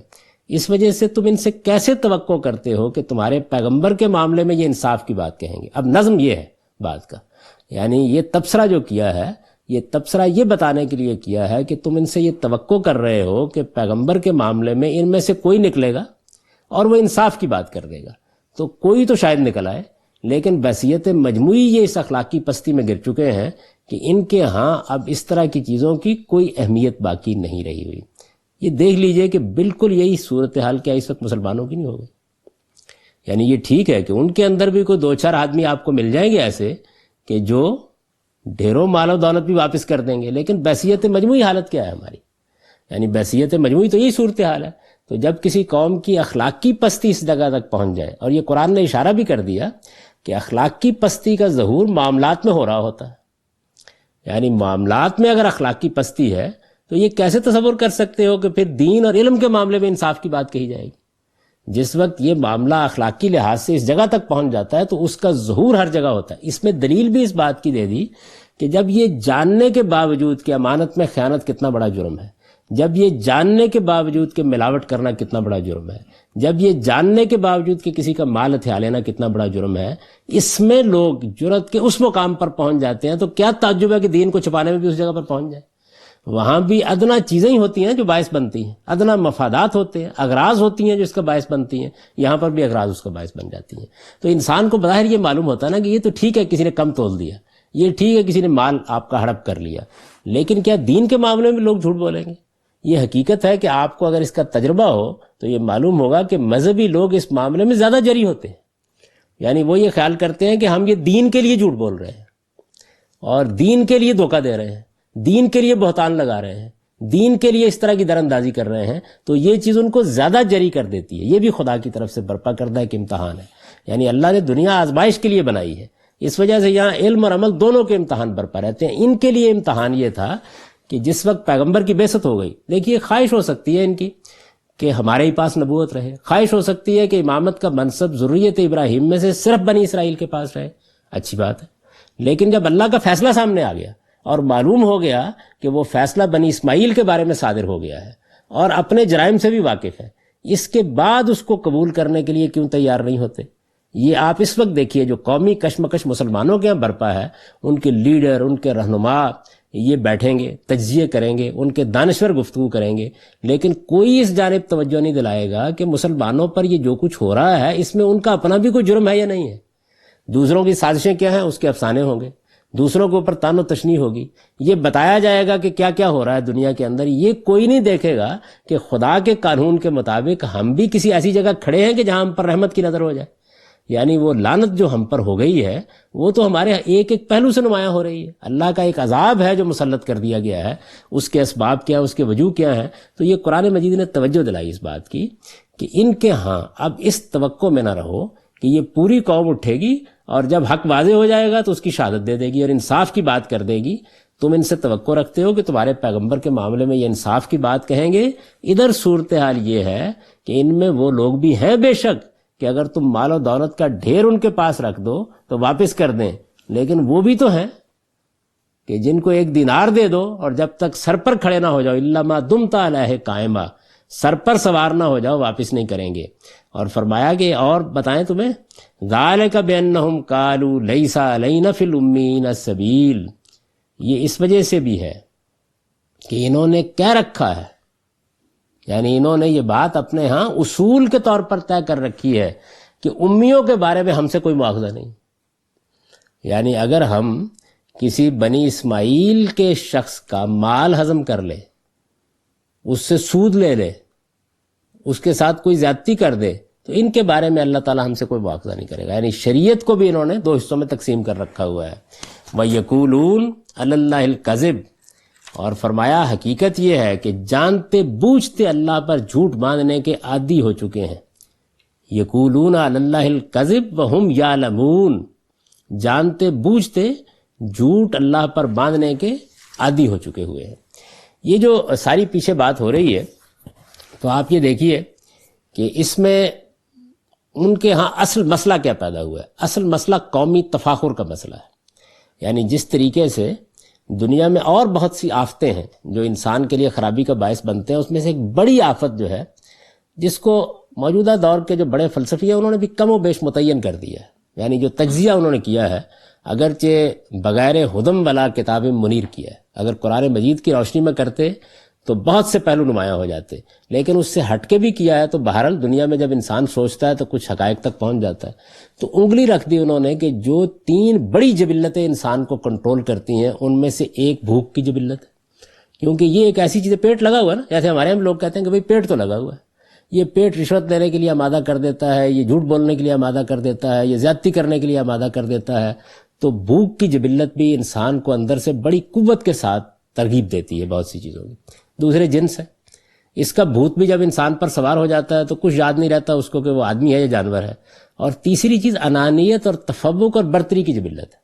اس وجہ سے تم ان سے کیسے توقع کرتے ہو کہ تمہارے پیغمبر کے معاملے میں یہ انصاف کی بات کہیں گے؟ اب نظم یہ ہے بات کا، یعنی یہ تبصرہ جو کیا ہے، یہ تبصرہ یہ بتانے کے لیے کیا ہے کہ تم ان سے یہ توقع کر رہے ہو کہ پیغمبر کے معاملے میں ان میں سے کوئی نکلے گا اور وہ انصاف کی بات کر دے گا، تو کوئی تو شاید نکل آئے، لیکن بحثیت مجموعی یہ اس اخلاقی پستی میں گر چکے ہیں کہ ان کے ہاں اب اس طرح کی چیزوں کی کوئی اہمیت باقی نہیں رہی ہوئی۔ یہ دیکھ لیجئے کہ بالکل یہی صورتحال کیا اس وقت مسلمانوں کی نہیں ہو گئی۔ یعنی یہ ٹھیک ہے کہ ان کے اندر بھی کوئی 2-4 آدمی آپ کو مل جائیں گے ایسے کہ جو ڈھیروں مال و دولت بھی واپس کر دیں گے، لیکن بحثیت مجموعی حالت کیا ہے ہماری؟ یعنی بحثیت مجموعی تو یہی صورتحال ہے۔ تو جب کسی قوم کی اخلاقی پستی اس جگہ تک پہنچ جائے، اور یہ قرآن نے اشارہ بھی کر دیا کہ اخلاقی پستی کا ظہور معاملات میں ہو رہا ہوتا ہے، یعنی معاملات میں اگر اخلاقی پستی ہے تو یہ کیسے تصور کر سکتے ہو کہ پھر دین اور علم کے معاملے میں انصاف کی بات کہی جائے گی؟ جس وقت یہ معاملہ اخلاقی لحاظ سے اس جگہ تک پہنچ جاتا ہے تو اس کا ظہور ہر جگہ ہوتا ہے۔ اس میں دلیل بھی اس بات کی دے دی کہ جب یہ جاننے کے باوجود کہ امانت میں خیانت کتنا بڑا جرم ہے، جب یہ جاننے کے باوجود کہ ملاوٹ کرنا کتنا بڑا جرم ہے، جب یہ جاننے کے باوجود کہ کسی کا مال ہتھیا لینا کتنا بڑا جرم ہے، اس میں لوگ جرت کے اس مقام پر پہنچ جاتے ہیں، تو کیا تعجب ہے کہ دین کو چھپانے میں بھی اس جگہ پر پہنچ جائے۔ وہاں بھی ادنا چیزیں ہی ہوتی ہیں جو باعث بنتی ہیں، ادنا مفادات ہوتے ہیں، اغراض ہوتی ہیں جو اس کا باعث بنتی ہیں، یہاں پر بھی اغراض اس کا باعث بن جاتی ہیں۔ تو انسان کو بظاہر یہ معلوم ہوتا ہے نا کہ یہ تو ٹھیک ہے کسی نے کم تول دیا، یہ ٹھیک ہے کسی نے مال آپ کا ہڑپ کر لیا، لیکن کیا دین کے معاملے میں لوگ جھوٹ بولیں گے؟ یہ حقیقت ہے کہ آپ کو اگر اس کا تجربہ ہو تو یہ معلوم ہوگا کہ مذہبی لوگ اس معاملے میں زیادہ جری ہوتے ہیں۔ یعنی وہ یہ خیال کرتے ہیں کہ ہم یہ دین کے لیے جھوٹ بول رہے ہیں اور دین کے لیے دھوکہ دے رہے ہیں، دین کے لیے بہتان لگا رہے ہیں، دین کے لیے اس طرح کی دراندازی کر رہے ہیں، تو یہ چیز ان کو زیادہ جری کر دیتی ہے۔ یہ بھی خدا کی طرف سے برپا کردہ ایک امتحان ہے، یعنی اللہ نے دنیا آزمائش کے لیے بنائی ہے، اس وجہ سے یہاں علم اور عمل دونوں کے امتحان برپا رہتے ہیں۔ ان کے لیے امتحان یہ تھا کہ جس وقت پیغمبر کی بعثت ہو گئی، دیکھیے خواہش ہو سکتی ہے ان کی کہ ہمارے ہی پاس نبوت رہے، خواہش ہو سکتی ہے کہ امامت کا منصب ذریت ابراہیم میں سے صرف بنی اسرائیل کے پاس رہے، اچھی بات ہے، لیکن جب اللہ کا فیصلہ سامنے آ گیا اور معلوم ہو گیا کہ وہ فیصلہ بنی اسماعیل کے بارے میں صادر ہو گیا ہے اور اپنے جرائم سے بھی واقف ہے، اس کے بعد اس کو قبول کرنے کے لیے کیوں تیار نہیں ہوتے؟ یہ آپ اس وقت دیکھیے جو قومی کشمکش مسلمانوں کے یہاں برپا ہے، ان کے لیڈر، ان کے رہنما یہ بیٹھیں گے، تجزیے کریں گے، ان کے دانشور گفتگو کریں گے، لیکن کوئی اس جانب توجہ نہیں دلائے گا کہ مسلمانوں پر یہ جو کچھ ہو رہا ہے اس میں ان کا اپنا بھی کوئی جرم ہے یا نہیں ہے۔ دوسروں کی سازشیں کیا ہیں اس کے افسانے ہوں گے، دوسروں کے اوپر تان و تشنیع ہوگی، یہ بتایا جائے گا کہ کیا کیا ہو رہا ہے دنیا کے اندر۔ یہ کوئی نہیں دیکھے گا کہ خدا کے قانون کے مطابق ہم بھی کسی ایسی جگہ کھڑے ہیں کہ جہاں ہم پر رحمت کی نظر ہو جائے۔ یعنی وہ لعنت جو ہم پر ہو گئی ہے وہ تو ہمارے ایک ایک پہلو سے نمایاں ہو رہی ہے۔ اللہ کا ایک عذاب ہے جو مسلط کر دیا گیا ہے، اس کے اسباب کیا، اس کے وجوہ کیا ہیں۔ تو یہ قرآن مجید نے توجہ دلائی اس بات کی کہ ان کے ہاں اب اس توقع میں نہ رہو کہ یہ پوری قوم اٹھے گی اور جب حق واضح ہو جائے گا تو اس کی شہادت دے دے گی اور انصاف کی بات کر دے گی۔ تم ان سے توقع رکھتے ہو کہ تمہارے پیغمبر کے معاملے میں یہ انصاف کی بات کہیں گے، ادھر صورتحال یہ ہے کہ ان میں وہ لوگ بھی ہیں بے شک کہ اگر تم مال و دولت کا ڈھیر ان کے پاس رکھ دو تو واپس کر دیں، لیکن وہ بھی تو ہیں کہ جن کو 1 دینار دے دو اور جب تک سر پر کھڑے نہ ہو جاؤ، الا ما دمت علیہ قائما، سر پر سوار نہ ہو جاؤ، واپس نہیں کریں گے۔ اور فرمایا کہ اور بتائیں تمہیں، ذالک بانہم قالوا لیس علینا فی الامیین سبیل، یہ اس وجہ سے بھی ہے کہ انہوں نے کہہ رکھا ہے، یعنی انہوں نے یہ بات اپنے ہاں اصول کے طور پر طے کر رکھی ہے کہ امیوں کے بارے میں ہم سے کوئی مواخذہ نہیں۔ یعنی اگر ہم کسی بنی اسماعیل کے شخص کا مال ہضم کر لے، اس سے سود لے لے، اس کے ساتھ کوئی زیادتی کر دے، تو ان کے بارے میں اللہ تعالیٰ ہم سے کوئی مواخذہ نہیں کرے گا۔ یعنی شریعت کو بھی انہوں نے 2 حصوں میں تقسیم کر رکھا ہوا ہے۔ وَيَقُولُونَ عَلَى اللَّهِ الْكَذِبَ، اور فرمایا حقیقت یہ ہے کہ جانتے بوجھتے اللہ پر جھوٹ باندھنے کے عادی ہو چکے ہیں۔ یقولون علی اللہ الکذب وہم یعلمون، جانتے بوجھتے جھوٹ اللہ پر باندھنے کے عادی ہو چکے ہوئے ہیں۔ یہ جو ساری پیچھے بات ہو رہی ہے تو آپ یہ دیکھیے کہ اس میں ان کے ہاں اصل مسئلہ کیا پیدا ہوا ہے۔ اصل مسئلہ قومی تفاخر کا مسئلہ ہے۔ یعنی جس طریقے سے دنیا میں اور بہت سی آفتیں ہیں جو انسان کے لیے خرابی کا باعث بنتے ہیں، اس میں سے ایک بڑی آفت جو ہے جس کو موجودہ دور کے جو بڑے فلسفی ہیں انہوں نے بھی کم و بیش متعین کر دیا ہے، یعنی جو تجزیہ انہوں نے کیا ہے اگرچہ بغیر ہدم والا کتاب منیر کیا ہے، اگر قرآن مجید کی روشنی میں کرتے تو بہت سے پہلو نمایاں ہو جاتے، لیکن اس سے ہٹ کے بھی کیا ہے تو بہرحال دنیا میں جب انسان سوچتا ہے تو کچھ حقائق تک پہنچ جاتا ہے۔ تو انگلی رکھ دی انہوں نے کہ جو 3 بڑی جبلتیں انسان کو کنٹرول کرتی ہیں ان میں سے ایک بھوک کی جبلت ہے، کیونکہ یہ ایک ایسی چیز ہے، پیٹ لگا ہوا ہے نا، جیسے ہمارے ہم لوگ کہتے ہیں کہ بھئی پیٹ تو لگا ہوا ہے، یہ پیٹ رشوت لینے کے لیے آمادہ کر دیتا ہے، یہ جھوٹ بولنے کے لیے آمادہ کر دیتا ہے، یہ زیادتی کرنے کے لیے آمادہ کر دیتا ہے۔ تو بھوک کی جبلت بھی انسان کو اندر سے بڑی قوت کے ساتھ ترغیب دیتی ہے بہت سی چیزوں کی۔ دوسرے جنس ہے، اس کا بھوت بھی جب انسان پر سوار ہو جاتا ہے تو کچھ یاد نہیں رہتا اس کو کہ وہ آدمی ہے یا جانور ہے۔ اور تیسری چیز انانیت اور تفوق اور برتری کی جبلت ہے،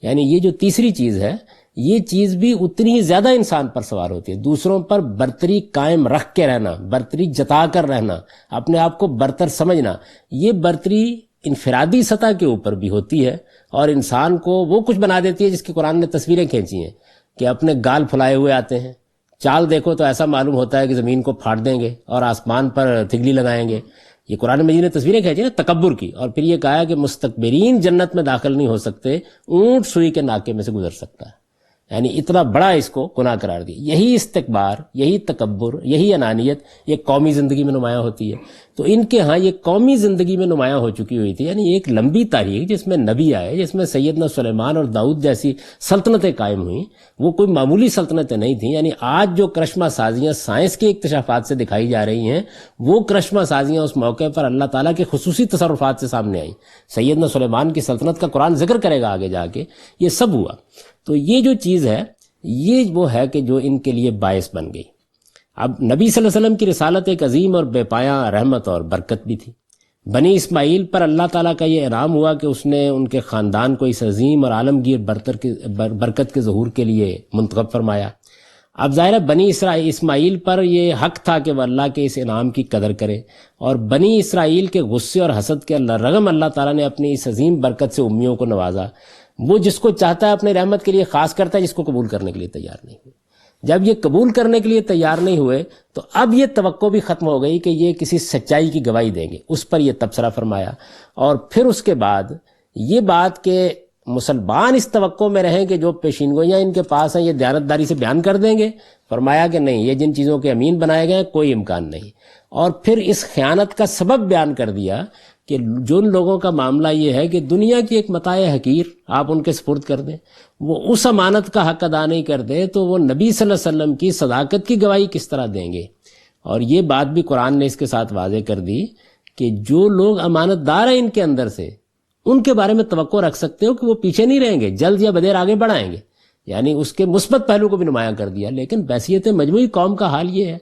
یعنی یہ جو تیسری چیز ہے یہ چیز بھی اتنی ہی زیادہ انسان پر سوار ہوتی ہے، دوسروں پر برتری قائم رکھ کے رہنا، برتری جتا کر رہنا، اپنے آپ کو برتر سمجھنا۔ یہ برتری انفرادی سطح کے اوپر بھی ہوتی ہے اور انسان کو وہ کچھ بنا دیتی ہے جس کی قرآن نے تصویریں کھینچی ہیں کہ اپنے گال پھلائے ہوئے آتے ہیں، چال دیکھو تو ایسا معلوم ہوتا ہے کہ زمین کو پھاڑ دیں گے اور آسمان پر تھگلی لگائیں گے۔ یہ قرآن مجید نے تصویریں کھینچی نا تکبر کی، اور پھر یہ کہا کہ مستکبرین جنت میں داخل نہیں ہو سکتے، اونٹ سوئی کے ناکے میں سے گزر سکتا ہے، یعنی اتنا بڑا اس کو گناہ قرار دیا۔ یہی استکبار، یہی تکبر، یہی انانیت یہ قومی زندگی میں نمایاں ہوتی ہے۔ تو ان کے ہاں یہ قومی زندگی میں نمایاں ہو چکی ہوئی تھی، یعنی ایک لمبی تاریخ جس میں نبی آئے، جس میں سیدنا سلیمان اور داؤد جیسی سلطنتیں قائم ہوئیں، وہ کوئی معمولی سلطنتیں نہیں تھیں۔ یعنی آج جو کرشمہ سازیاں سائنس کے اکتشافات سے دکھائی جا رہی ہیں وہ کرشمہ سازیاں اس موقع پر اللہ تعالیٰ کے خصوصی تصرفات سے سامنے آئیں۔ سیدنا سلیمان کی سلطنت کا قرآن ذکر کرے گا آگے جا کے، یہ سب ہوا۔ تو یہ جو چیز ہے یہ وہ ہے کہ جو ان کے لیے باعث بن گئی۔ اب نبی صلی اللہ علیہ وسلم کی رسالت ایک عظیم اور بے پایاں رحمت اور برکت بھی تھی۔ بنی اسماعیل پر اللہ تعالیٰ کا یہ انعام ہوا کہ اس نے ان کے خاندان کو اس عظیم اور عالمگیر برکت کے ظہور کے لیے منتخب فرمایا۔ اب ظاہر ہے بنی اسماعیل پر یہ حق تھا کہ وہ اللہ کے اس انعام کی قدر کرے، اور بنی اسرائیل کے غصے اور حسد کے رغم اللہ تعالیٰ نے اپنی اس عظیم برکت سے امیوں کو نوازا۔ وہ جس کو چاہتا ہے اپنے رحمت کے لیے خاص کرتا ہے، جس کو قبول کرنے کے لیے تیار نہیں ہوئے۔ جب یہ قبول کرنے کے لیے تیار نہیں ہوئے تو اب یہ توقع بھی ختم ہو گئی کہ یہ کسی سچائی کی گواہی دیں گے، اس پر یہ تبصرہ فرمایا۔ اور پھر اس کے بعد یہ بات کہ مسلمان اس توقع میں رہیں کہ جو پیشینگوئیاں ان کے پاس ہیں یہ دیانتداری سے بیان کر دیں گے؟ فرمایا کہ نہیں، یہ جن چیزوں کے امین بنائے گئے کوئی امکان نہیں۔ اور پھر اس خیانت کا سبب بیان کر دیا کہ جن لوگوں کا معاملہ یہ ہے کہ دنیا کی ایک متاع حقیر آپ ان کے سپرد کر دیں، وہ اس امانت کا حق ادا نہیں کر دے تو وہ نبی صلی اللہ علیہ وسلم کی صداقت کی گواہی کس طرح دیں گے؟ اور یہ بات بھی قرآن نے اس کے ساتھ واضح کر دی کہ جو لوگ امانت دار ہیں ان کے اندر سے، ان کے بارے میں توقع رکھ سکتے ہو کہ وہ پیچھے نہیں رہیں گے، جلد یا بدیر آگے بڑھائیں گے، یعنی اس کے مثبت پہلو کو بھی نمایاں کر دیا۔ لیکن بحیثیت مجموعی قوم کا حال یہ ہے۔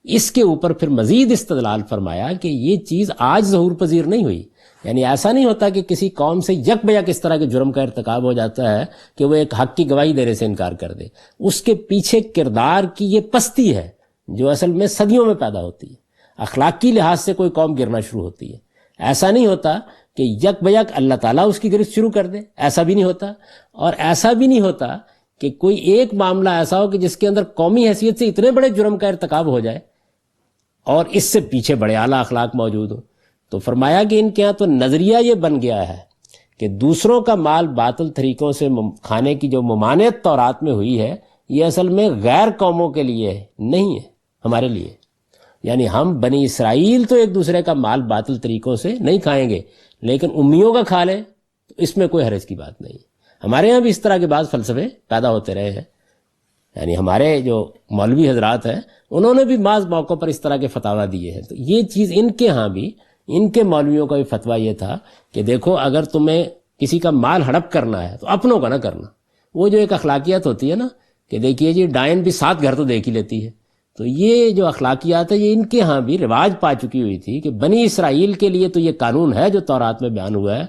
اس کے اوپر پھر مزید استدلال فرمایا کہ یہ چیز آج ظہور پذیر نہیں ہوئی، یعنی ایسا نہیں ہوتا کہ کسی قوم سے یک بیک اس طرح کے جرم کا ارتکاب ہو جاتا ہے کہ وہ ایک حق کی گواہی دینے سے انکار کر دے۔ اس کے پیچھے کردار کی یہ پستی ہے جو اصل میں صدیوں میں پیدا ہوتی ہے، اخلاقی لحاظ سے کوئی قوم گرنا شروع ہوتی ہے۔ ایسا نہیں ہوتا کہ یک بیک اللہ تعالیٰ اس کی گرفت شروع کر دے، ایسا بھی نہیں ہوتا۔ اور ایسا بھی نہیں ہوتا کہ کوئی ایک معاملہ ایسا ہو کہ جس کے اندر قومی حیثیت سے اتنے بڑے جرم کا ارتکاب ہو جائے اور اس سے پیچھے بڑے اعلیٰ اخلاق موجود ہوں۔ تو فرمایا کہ ان کے ہاں تو نظریہ یہ بن گیا ہے کہ دوسروں کا مال باطل طریقوں سے کھانے کی جو ممانعت تورات میں ہوئی ہے یہ اصل میں غیر قوموں کے لیے نہیں ہے، ہمارے لیے۔ یعنی ہم بنی اسرائیل تو ایک دوسرے کا مال باطل طریقوں سے نہیں کھائیں گے، لیکن امیوں کا کھا لیں تو اس میں کوئی حرج کی بات نہیں۔ ہمارے ہاں بھی اس طرح کے بعض فلسفے پیدا ہوتے رہے ہیں، یعنی ہمارے جو مولوی حضرات ہیں انہوں نے بھی بعض موقعوں پر اس طرح کے فتاویٰ دیے ہیں۔ تو یہ چیز ان کے ہاں بھی، ان کے مولویوں کا بھی فتویٰ یہ تھا کہ دیکھو اگر تمہیں کسی کا مال ہڑپ کرنا ہے تو اپنوں کا نہ کرنا۔ وہ جو ایک اخلاقیات ہوتی ہے نا کہ دیکھیے جی ڈائن بھی 7 گھر تو دیکھ ہی لیتی ہے، تو یہ جو اخلاقیات ہے یہ ان کے ہاں بھی رواج پا چکی ہوئی تھی کہ بنی اسرائیل کے لیے تو یہ قانون ہے جو تورات میں بیان ہوا ہے،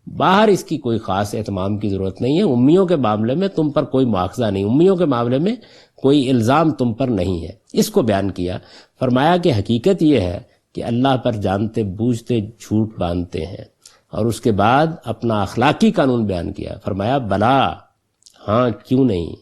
باہر اس کی کوئی خاص اہتمام کی ضرورت نہیں ہے۔ امیوں کے معاملے میں تم پر کوئی مواخذہ نہیں، امیوں کے معاملے میں کوئی الزام تم پر نہیں ہے۔ اس کو بیان کیا، فرمایا کہ حقیقت یہ ہے کہ اللہ پر جانتے بوجھتے جھوٹ باندھتے ہیں، اور اس کے بعد اپنا اخلاقی قانون بیان کیا، فرمایا بلا، ہاں کیوں نہیں،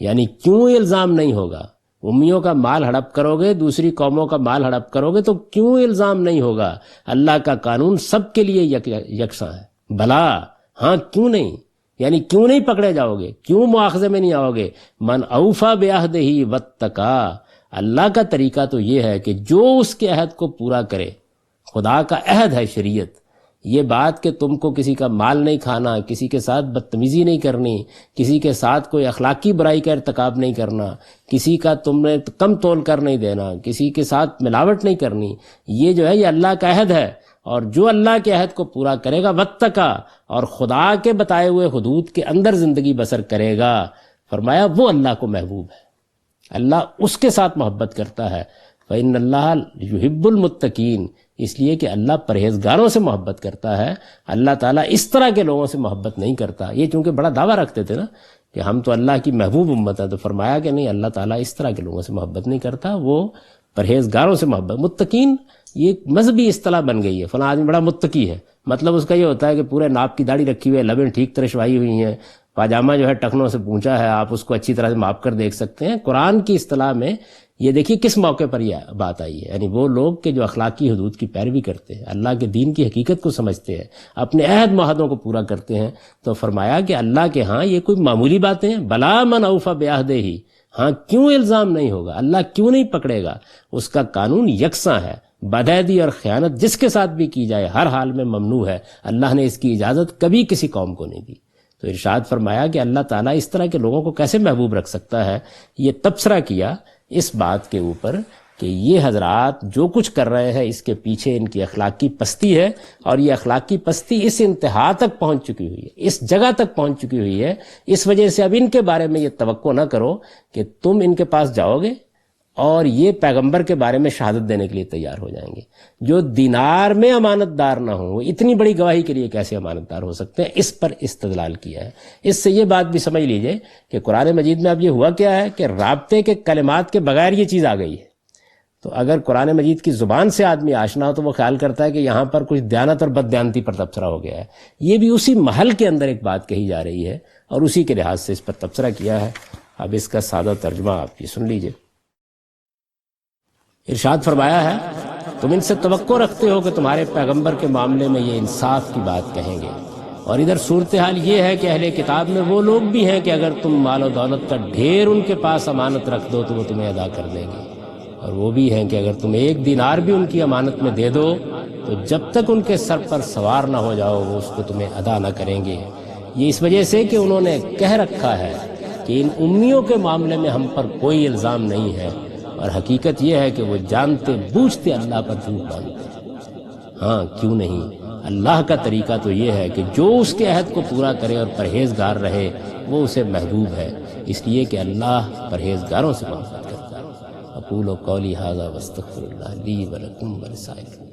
یعنی کیوں الزام نہیں ہوگا؟ امیوں کا مال ہڑپ کرو گے، دوسری قوموں کا مال ہڑپ کرو گے تو کیوں الزام نہیں ہوگا؟ اللہ کا قانون سب کے لیے یکساں ہے۔ بلا، ہاں کیوں نہیں، یعنی کیوں نہیں پکڑے جاؤ گے، کیوں مواخذے میں نہیں آؤ گے؟ من اوفا بعہدہ واتقا، اللہ کا طریقہ تو یہ ہے کہ جو اس کے عہد کو پورا کرے، خدا کا عہد ہے شریعت، یہ بات کہ تم کو کسی کا مال نہیں کھانا، کسی کے ساتھ بدتمیزی نہیں کرنی، کسی کے ساتھ کوئی اخلاقی برائی کا ارتکاب نہیں کرنا، کسی کا تم نے کم تول کر نہیں دینا، کسی کے ساتھ ملاوٹ نہیں کرنی، یہ جو ہے یہ اللہ کا عہد ہے، اور جو اللہ کے عہد کو پورا کرے گا واتقا، اور خدا کے بتائے ہوئے حدود کے اندر زندگی بسر کرے گا، فرمایا وہ اللہ کو محبوب ہے، اللہ اس کے ساتھ محبت کرتا ہے۔ فإن اللہ یحب المتقین، اس لیے کہ اللہ پرہیزگاروں سے محبت کرتا ہے، اللہ تعالیٰ اس طرح کے لوگوں سے محبت نہیں کرتا۔ یہ چونکہ بڑا دعویٰ رکھتے تھے نا کہ ہم تو اللہ کی محبوب امت ہے، تو فرمایا کہ نہیں، اللہ تعالیٰ اس طرح کے لوگوں سے محبت نہیں کرتا، وہ پرہیزگاروں سے محبت۔ متقین یہ ایک مذہبی اصطلاح بن گئی ہے، فلاں آدمی بڑا متقی ہے، مطلب اس کا یہ ہوتا ہے کہ پورے ناپ کی داڑھی رکھی ہوئی ہے، لبیں ٹھیک طرح شوائی ہوئی ہیں، پاجامہ جو ہے ٹخنوں سے پونچھا ہے، آپ اس کو اچھی طرح سے ماپ کر دیکھ سکتے ہیں۔ قرآن کی اصطلاح میں یہ دیکھیے کس موقع پر یہ بات آئی ہے، یعنی وہ لوگ کہ جو اخلاقی حدود کی پیروی کرتے ہیں، اللہ کے دین کی حقیقت کو سمجھتے ہیں، اپنے عہد معاہدوں کو پورا کرتے ہیں، تو فرمایا کہ اللہ کے ہاں یہ کوئی معمولی باتیں ہیں۔ بلا من اوفا بعہدہ، ہاں کیوں الزام نہیں ہوگا، اللہ کیوں نہیں پکڑے گا؟ اس کا قانون یکساں ہے، بدعہدی اور خیانت جس کے ساتھ بھی کی جائے ہر حال میں ممنوع ہے، اللہ نے اس کی اجازت کبھی کسی قوم کو نہیں دی۔ تو ارشاد فرمایا کہ اللہ تعالیٰ اس طرح کے لوگوں کو کیسے محبوب رکھ سکتا ہے؟ یہ تبصرہ کیا اس بات کے اوپر کہ یہ حضرات جو کچھ کر رہے ہیں اس کے پیچھے ان کی اخلاقی پستی ہے، اور یہ اخلاقی پستی اس انتہا تک پہنچ چکی ہوئی ہے، اس جگہ تک پہنچ چکی ہوئی ہے، اس وجہ سے اب ان کے بارے میں یہ توقع نہ کرو کہ تم ان کے پاس جاؤ گے اور یہ پیغمبر کے بارے میں شہادت دینے کے لیے تیار ہو جائیں گے۔ جو دینار میں امانت دار نہ ہوں وہ اتنی بڑی گواہی کے لیے کیسے امانت دار ہو سکتے ہیں؟ اس پر استدلال کیا ہے۔ اس سے یہ بات بھی سمجھ لیجئے کہ قرآن مجید میں اب یہ ہوا کیا ہے کہ رابطے کے کلمات کے بغیر یہ چیز آ گئی ہے۔ تو اگر قرآن مجید کی زبان سے آدمی آشنا ہو تو وہ خیال کرتا ہے کہ یہاں پر کچھ دیانت اور بد دیانتی پر تبصرہ ہو گیا ہے۔ یہ بھی اسی محل کے اندر ایک بات کہی جا رہی ہے اور اسی کے لحاظ سے اس پر تبصرہ کیا ہے۔ اب اس کا سادہ ترجمہ آپ یہ سن لیجئے۔ ارشاد فرمایا ہے، تم ان سے توقع رکھتے ہو کہ تمہارے پیغمبر کے معاملے میں یہ انصاف کی بات کہیں گے، اور ادھر صورتحال یہ ہے کہ اہل کتاب میں وہ لوگ بھی ہیں کہ اگر تم مال و دولت کا ڈھیر ان کے پاس امانت رکھ دو تو وہ تمہیں ادا کر دیں گے، اور وہ بھی ہیں کہ اگر تم 1 دینار بھی ان کی امانت میں دے دو تو جب تک ان کے سر پر سوار نہ ہو جاؤ وہ اس کو تمہیں ادا نہ کریں گے۔ یہ اس وجہ سے کہ انہوں نے کہہ رکھا ہے کہ ان امیوں کے معاملے میں ہم پر کوئی الزام نہیں ہے، اور حقیقت یہ ہے کہ وہ جانتے بوجھتے اللہ پر جھوٹ باندھتے ہیں۔ ہاں کیوں نہیں، اللہ کا طریقہ تو یہ ہے کہ جو اس کے عہد کو پورا کرے اور پرہیزگار رہے وہ اسے محبوب ہے، اس لیے کہ اللہ پرہیزگاروں سے محبت کرتا ہے۔ اقول قولی ھذا واستغفر اللہ لی ولکم ولسائر